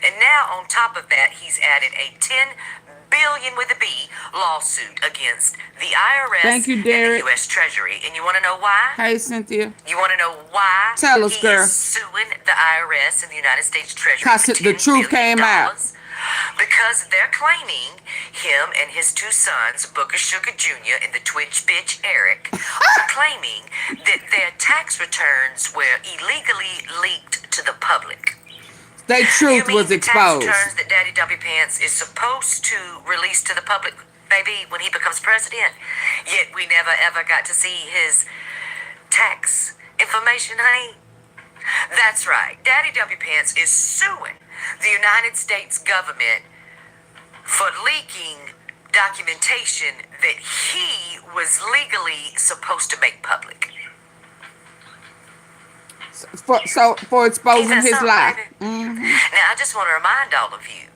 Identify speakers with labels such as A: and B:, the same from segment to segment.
A: And now on top of that, he's added a $10 billion with a B lawsuit against the IRS
B: Thank you, Derek.
A: and the U.S. Treasury. And you want to know why?
B: Hey, Cynthia.
A: You want to know why
B: Tell us,
A: he
B: girl.
A: is suing the IRS and the United States Treasury?
B: Because
A: for
B: the
A: $10
B: truth
A: billion?
B: came out.
A: Because they're claiming him and his two sons, Booker Sugar Jr. and the Twitch bitch Eric, are claiming that their tax returns were illegally leaked to the public.
B: Their truth was exposed.
A: The tax returns that Daddy Dumpy Pants is supposed to release to the public, baby, when he becomes president. Yet we never ever got to see his tax information, honey. That's right. Daddy Dumpy Pants is suing the United States government for leaking documentation that he was legally supposed to make public.
B: For exposing his lie.
A: Now, I just want to remind all of you,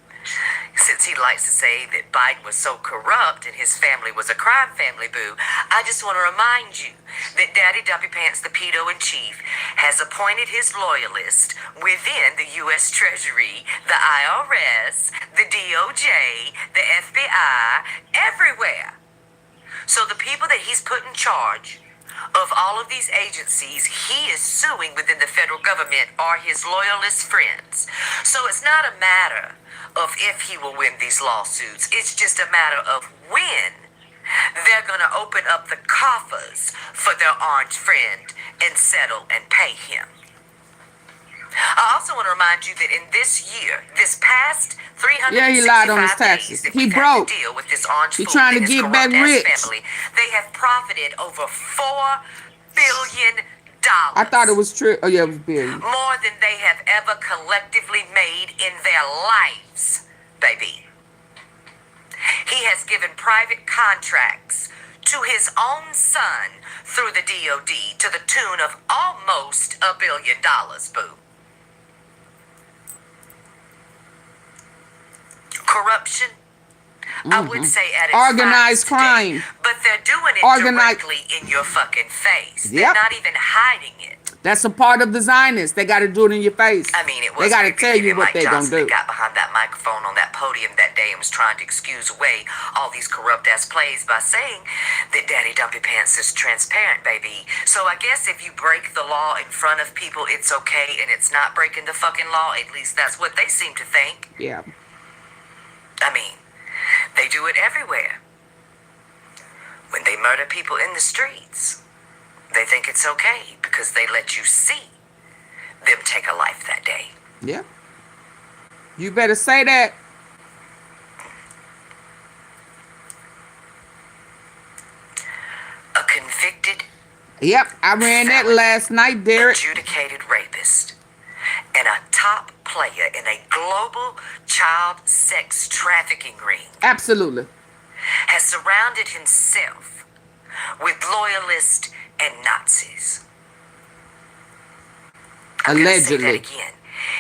A: since he likes to say that Biden was so corrupt and his family was a crime family, boo, I just want to remind you that Daddy Dumpy Pants, the pedo-in-chief, has appointed his loyalist within the U.S. Treasury, the IRS, the DOJ, the FBI, everywhere. So the people that he's put in charge of all of these agencies he is suing within the federal government are his loyalist friends. So it's not a matter of if he will win these lawsuits. It's just a matter of when they're going to open up the coffers for their orange friend and settle and pay him. I also want to remind you that in this year, this past 365
B: he lied on his taxes.
A: days that
B: He
A: we've
B: broke.
A: had to deal with this orange
B: He
A: fool
B: trying to
A: and his
B: get back
A: corrupt-ass
B: rich.
A: family, they have profited over $4 billion.
B: I thought it was true. Oh, yeah, it was billion.
A: More than they have ever collectively made in their lives, baby. He has given private contracts to his own son through the DOD to the tune of almost $1 billion, boo. Corruption, I would say at its
B: Organized
A: finest today,
B: crime.
A: but they're doing it
B: Organized-
A: directly in your fucking face.
B: Yep.
A: They're not even hiding it.
B: That's a part of the Zionists. They got to do it in your face.
A: I mean, it was
B: They got to
A: creepy
B: tell you
A: that
B: what
A: Mike
B: they're going
A: Johnson
B: to do.
A: that got behind that microphone on that podium that day and was trying to excuse away all these corrupt-ass plays by saying that Daddy Dumpy Pants is transparent, baby. So I guess if you break the law in front of people, it's okay, and it's not breaking the fucking law. At least that's what they seem to think.
B: Yeah.
A: I mean, they do it everywhere. When they murder people in the streets, they think it's okay because they let you see them take a life that day.
B: Yeah. You better say that.
A: A convicted,
B: Yep, I ran that last night, Derek.
A: adjudicated rapist and a top player in a global child sex trafficking ring
B: Absolutely.
A: has surrounded himself with loyalists and Nazis. I'm gonna say that
B: Allegedly.
A: again.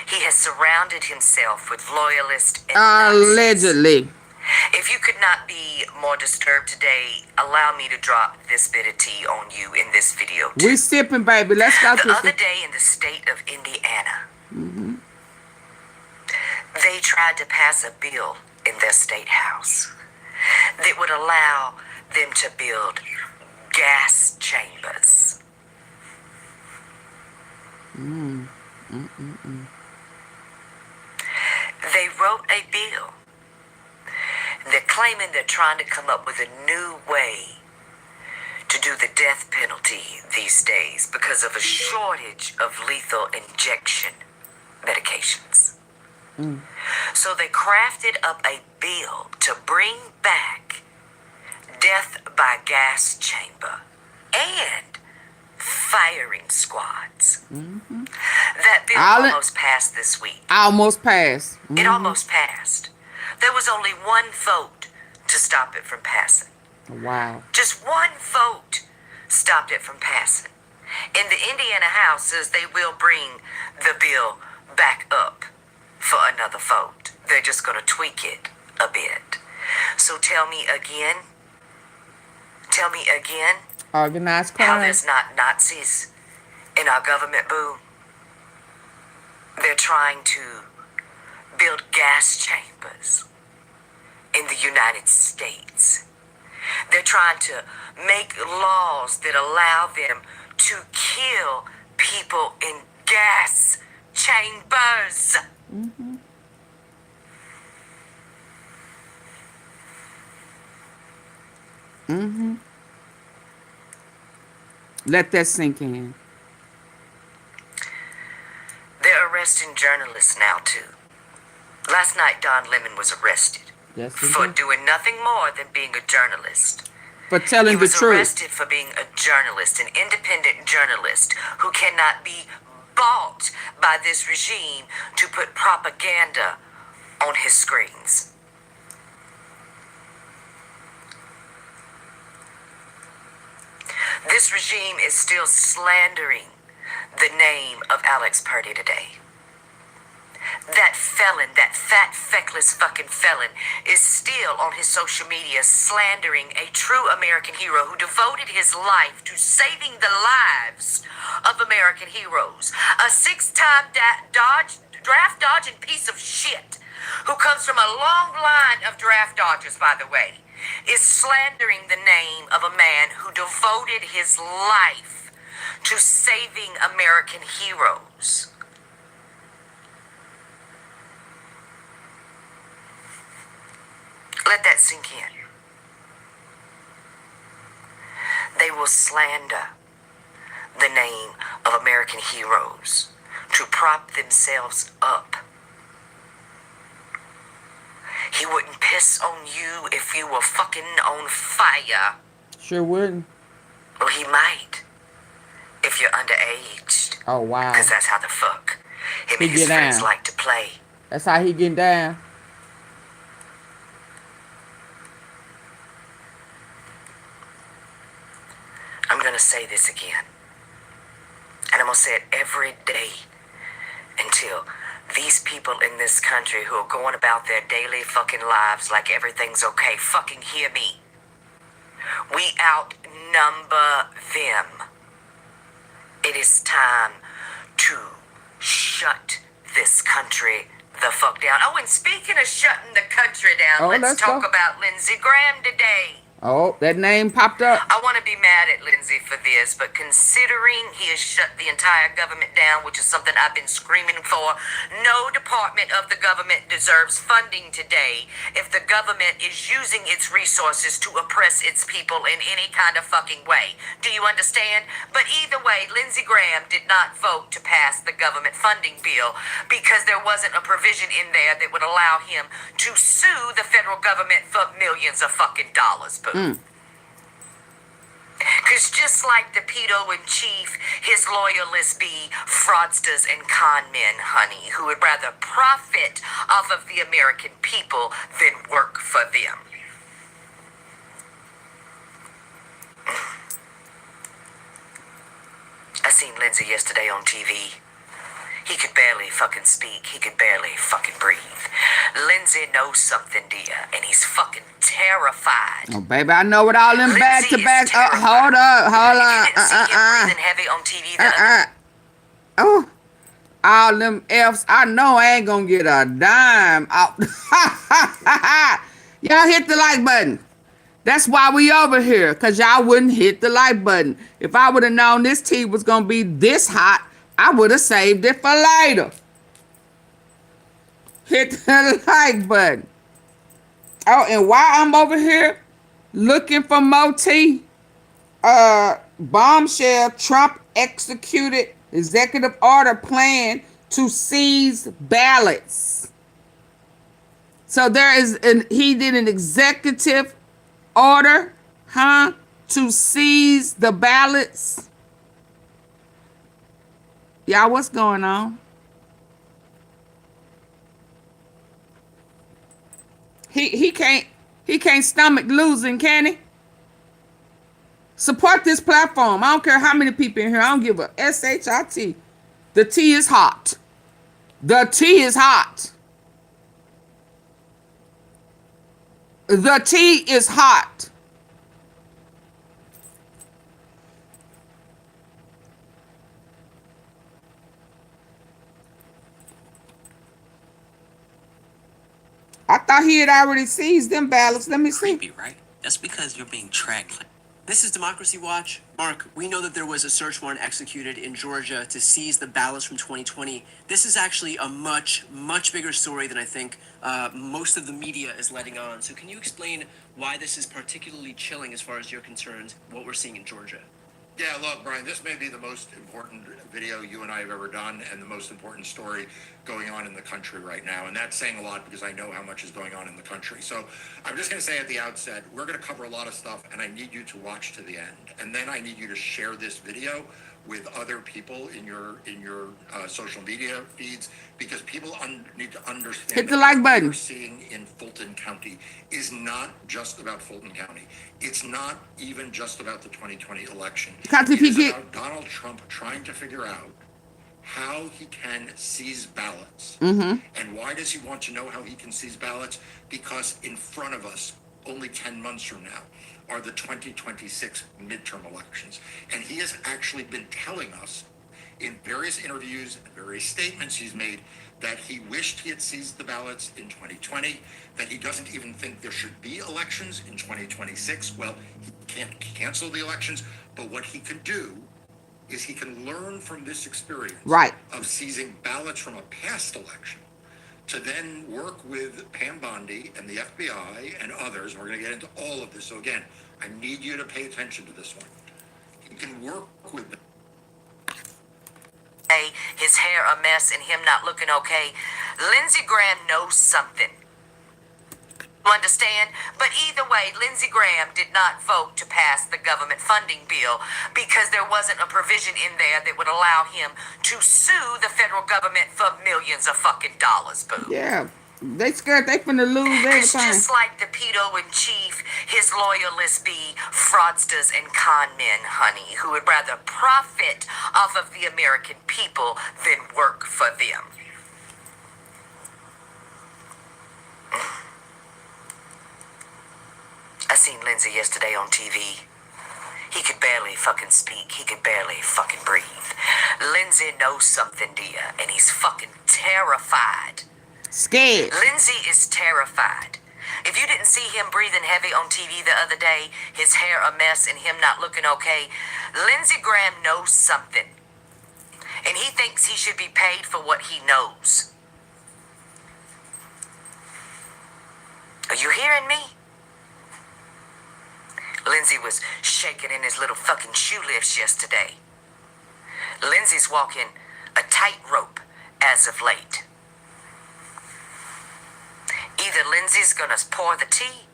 A: He has surrounded himself with loyalists and
B: Allegedly.
A: If you could not be more disturbed today, allow me to drop this bit of tea on you in this video too.
B: We sipping, baby. Let's go
A: The
B: to
A: other day in the state of Indiana, they tried to pass a bill in their state house that would allow them to build gas chambers. They wrote a bill. They're claiming they're trying to come up with a new way to do the death penalty these days because of a shortage of lethal injection medications. So they crafted up a bill to bring back death by gas chamber and firing squads. That bill almost passed this week.
B: almost passed.
A: It almost passed. There was only one vote to stop it from passing.
B: Wow.
A: Just one vote stopped it from passing. In the Indiana House says they will bring the bill back up for another vote. They're just going to tweak it a bit. So tell me again,
B: Organized
A: how
B: crime.
A: there's not Nazis in our government, boo. They're trying to build gas chambers in the United States. They're trying to make laws that allow them to kill people in gas chambers.
B: Mm-hmm. Mm-hmm. Let that sink in.
A: They're arresting journalists now, too. Last night, Don Lemon was arrested
B: Yes,
A: for
B: indeed.
A: doing nothing more than being a journalist.
B: For telling
A: He
B: the
A: was
B: truth.
A: arrested for being a journalist, an independent journalist who cannot be bought by this regime to put propaganda on his screens. This regime is still slandering the name of Alex Purdy today. That felon, that fat, feckless fucking felon, is still on his social media slandering a true American hero who devoted his life to saving the lives of American heroes. A six-time draft dodging piece of shit who comes from a long line of draft dodgers, by the way, is slandering the name of a man who devoted his life to saving American heroes. Let that sink in. They will slander the name of American heroes to prop themselves up. He wouldn't piss on you if you were fucking on fire.
B: Sure wouldn't.
A: Well, he might if you're underaged.
B: Oh, wow.
A: Because that's how the fuck him
B: He
A: and his
B: get
A: friends
B: down.
A: like to play.
B: That's how he getting down.
A: I'm going to say this again. And I'm going to say it every day until these people in this country who are going about their daily fucking lives like everything's okay fucking hear me. We outnumber them. It is time to shut this country the fuck down. Oh, and speaking of shutting the country down,
B: Oh,
A: let's
B: let's
A: talk
B: go.
A: about Lindsey Graham today.
B: Oh, that name popped up.
A: I want to be mad at Lindsey for this, but considering he has shut the entire government down, which is something I've been screaming for, no department of the government deserves funding today if the government is using its resources to oppress its people in any kind of fucking way. Do you understand? But either way, Lindsey Graham did not vote to pass the government funding bill because there wasn't a provision in there that would allow him to sue the federal government for millions of fucking dollars. Because just like the pedo-in-chief, his loyalists be fraudsters and con men, honey, who would rather profit off of the American people than work for them. I seen Lindsey yesterday on TV. He could barely fucking speak. He could barely fucking breathe. Lindsey knows something, dear, and he's fucking terrified.
B: Oh, baby, I know what all them
A: Lindsey
B: back to
A: is
B: back.
A: terrified.
B: Hold up. Hold
A: You
B: on.
A: didn't see him breathing heavy on TV the other
B: Oh, all them F's. I know I ain't gonna get a dime out. Y'all hit the like button. That's why we over here, because y'all wouldn't hit the like button. If I would have known this tea was gonna be this hot, I would have saved it for later. Hit the like button. Oh, and while I'm over here looking for more tea, bombshell, Trump executed executive order plan to seize ballots. So he did an executive order, to seize the ballots. Y'all, what's going on? He can't stomach losing, can he? Support this platform. I don't care how many people in here. I don't give a shit. The tea is hot. The tea is hot. The tea is hot. I thought he had already seized them ballots. Let me see.
C: Creepy, right? That's because you're being tracked. This is Democracy Watch. Mark, we know that there was a search warrant executed in Georgia to seize the ballots from 2020. This is actually a much, much bigger story than I think most of the media is letting on. So can you explain why this is particularly chilling as far as you're concerned, what we're seeing in Georgia?
D: Yeah, look, Brian, this may be the most important video you and I have ever done and the most important story going on in the country right now. And that's saying a lot because I know how much is going on in the country. So I'm just going to say at the outset, we're going to cover a lot of stuff and I need you to watch to the end. And then I need you to share this video with other people in your social media feeds because people need to understand
B: Hit the like
D: what
B: button.
D: we're seeing in Fulton County is not just about Fulton County. It's not even just about the 2020 election.
B: Copy
D: It is
B: PK.
D: about Donald Trump trying to figure out how he can seize ballots.
B: Mm-hmm.
D: And why does he want to know how he can seize ballots? Because in front of us, only 10 months from now, are the 2026 midterm elections. And he has actually been telling us in various interviews and various statements he's made that he wished he had seized the ballots in 2020, that he doesn't even think there should be elections in 2026. Well, he can't cancel the elections, but what he can do is he can learn from this experience
B: Right.
D: of seizing ballots from a past election to then work with Pam Bondi and the FBI and others. And we're going to get into all of this. So again, I need you to pay attention to this one. He can work with them.
A: His hair a mess and him not looking okay. Lindsey Graham knows something. You understand? But either way, Lindsey Graham did not vote to pass the government funding bill because there wasn't a provision in there that would allow him to sue the federal government for millions of fucking dollars, boo.
B: Yeah. They scared they finna lose
A: It's
B: everything.
A: just like the pedo-in-chief, his loyalists be fraudsters and con men, honey, who would rather profit off of the American people than work for them. I seen Lindsay yesterday on TV. He could barely fucking speak. He could barely fucking breathe. Lindsay knows something, dear, and he's fucking terrified.
B: Scared.
A: Lindsay is terrified. If you didn't see him breathing heavy on TV the other day, his hair a mess and him not looking okay, Lindsey Graham knows something. And he thinks he should be paid for what he knows. Are you hearing me? Lindsay was shaking in his little fucking shoe lifts yesterday. Lindsay's walking a tightrope as of late. Either Lindsay's gonna pour the tea,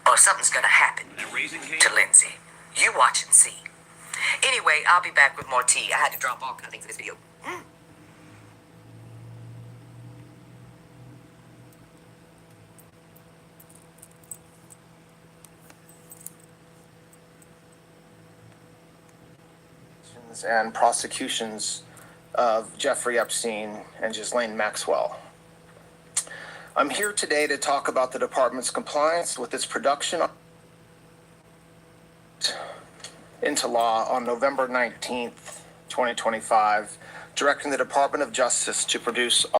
A: or something's gonna happen to Lindsay. You watch and see. Anyway, I'll be back with more tea. I had to drop all kind of things for this video.
E: And prosecutions of Jeffrey Epstein and Ghislaine Maxwell. I'm here today to talk about the department's compliance with its production into law on November 19th, 2025, directing the Department of Justice to produce